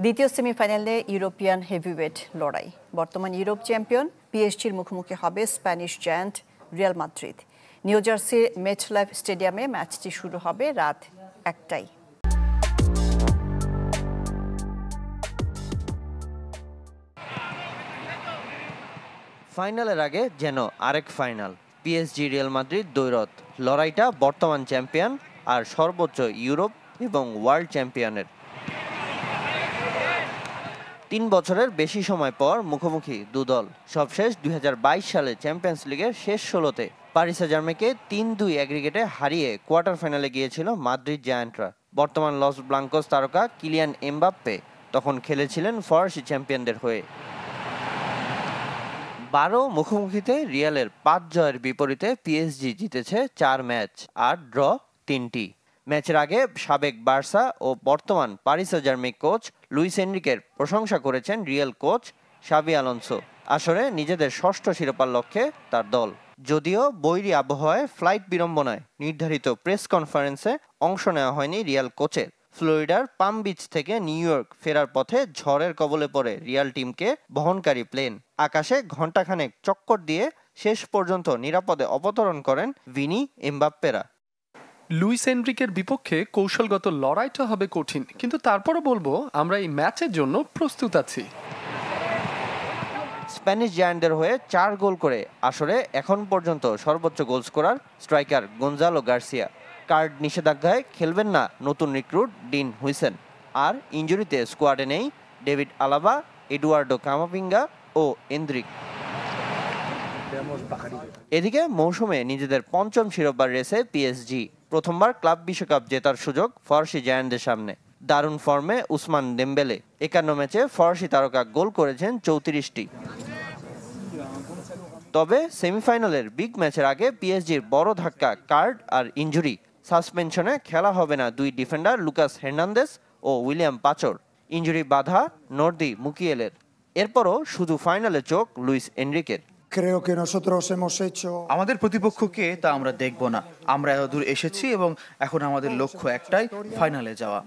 দ্বিতীয় সেমিফাইনালে European heavyweight লড়াই। বর্তমান ইউরোপ চ্যাম্পিয়ন পিএসজির মুখোমুখি হবে Spanish giant Real Madrid. New জার্সির মেটলাইফ স্টেডিয়ামে ম্যাচটি শুরু হবে রাত 1টায়। ফাইনালের আগে যেন আরেক ফাইনাল। পিএসজি রিয়াল মাদ্রিদ দ্বৈরথ। লড়াইটা বর্তমান চ্যাম্পিয়ন আর সর্বোচ্চ ইউরোপ এবং ওয়ার্ল্ড চ্যাম্পিয়নের। 3 বছরের বেশি সময় পর মুখোমুখি দুদল। সবশেষ 2022 সালে চ্যাম্পিয়ন্স লিগের শেষ 16তে প্যারিস সান-জার্মেইনকে 3-2 অ্যাগ্রিগেটে হারিয়ে কোয়ার্টার ফাইনালে গিয়েছিল মাদ্রিদ জায়ান্টরা। বর্তমান লস ব্লাঙ্কোস তারকা কিলিয়ান এমবাপ্পে তখন খেলেছিলেন ফরাসি চ্যাম্পিয়নদের হয়ে। 12 মুখোমুখিতে রিয়ালের 5 জয়ের বিপরীতে পিএসজি জিতেছে 4 ম্যাচ আর ড্র 3টি। ম্যাচের আগে সাবেক বার্সা ও বর্তমান প্যারিস সান-জার্মেইন কোচ লুইস এনরিকের প্রশংসা করেছেন রিয়াল কোচ শাভি আলোনসো। আসরে নিজেদের ষষ্ঠ শিরোপার লক্ষ্যে তার দল। যদিও বৈরী আবহাওয়ায় ফ্লাইট বিড়ম্বনায় নির্ধারিত প্রেস কনফারেন্সে অংশ নেওয়া হয়নি রিয়াল কোচের। ফ্লোরিডার পাম বিচ থেকে নিউ ইয়র্ক ফেরার পথে ঝড়ের কবলে পড়ে রিয়াল টিমকে বহনকারী প্লেন। আকাশে ঘণ্টাখানেক চক্কর দিয়ে শেষ পর্যন্ত নিরাপদে অবতরণ করেন ভিনি এমবাপ্পেরা। লুইস এনরিকের বিপক্ষে কৌশলগত লড়াইটা হবে কঠিন, কিন্তু তারপরও বলবো আমরা এই ম্যাচের জন্য প্রস্তুত আছি। স্প্যানিশ জায়ান্টদের হয়ে 4 গোল করে আসরে এখন পর্যন্ত সর্বোচ্চ goal scorer striker Gonzalo Garcia. Card নিষেধাজ্ঞায় খেলবেন না নতুন রিক্রুট ডিন হুইসেন। আর ইনজুরিতে স্কোয়াডে নেই ডেভিড আলাবা, এডুয়ার্ডো কামাভিঙ্গা ও এন্দ্রিক। এদিকে মৌসুমে নিজেদের 5ম শিরোপার রেসে পিএসজি। প্রথমবার ক্লাব বিশ্বকাপ জেতার সুযোগ ফরাসি জায়ান্টদের সামনে। দারুণ ফর্মে উসমান দেমবেলে। 51 ম্যাচে ফরাসি তারকা গোল করেছেন 34টি। তবে সেমিফাইনালের বিগ ম্যাচের আগে পিএসজির বড় ধাক্কা কার্ড আর ইনজুরি। সাসপেনশনে খেলা হবে না 2 ডিফেন্ডার লুকাস হার্নান্দেজ ও উইলিয়াম পাচর। ইনজুরি বাধা নর্দি মুকিয়েলের। এরপরও শুধু ফাইনালে চোখ লুইস এনরিকের। আমাদের প্রতিপক্ষকে তা আমরা দেখব না। আমরা এত দূর এসেছি এবং এখন আমাদের লক্ষ্য একটাই, ফাইনালে যাওয়া।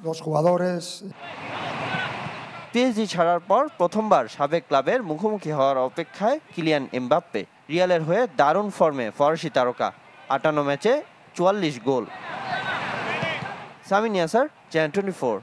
পিএসজি ছাড়ার পর প্রথমবার সাবেক ক্লাবের মুখোমুখি হওয়ার অপেক্ষায় কিলিয়ান এমবাপ্পে। রিয়ালের হয়ে দারুণ ফর্মে ফরাসি তারকা। 58 ম্যাচে 44 গোল। সামিন ইয়াসার, চ্যানেল 24।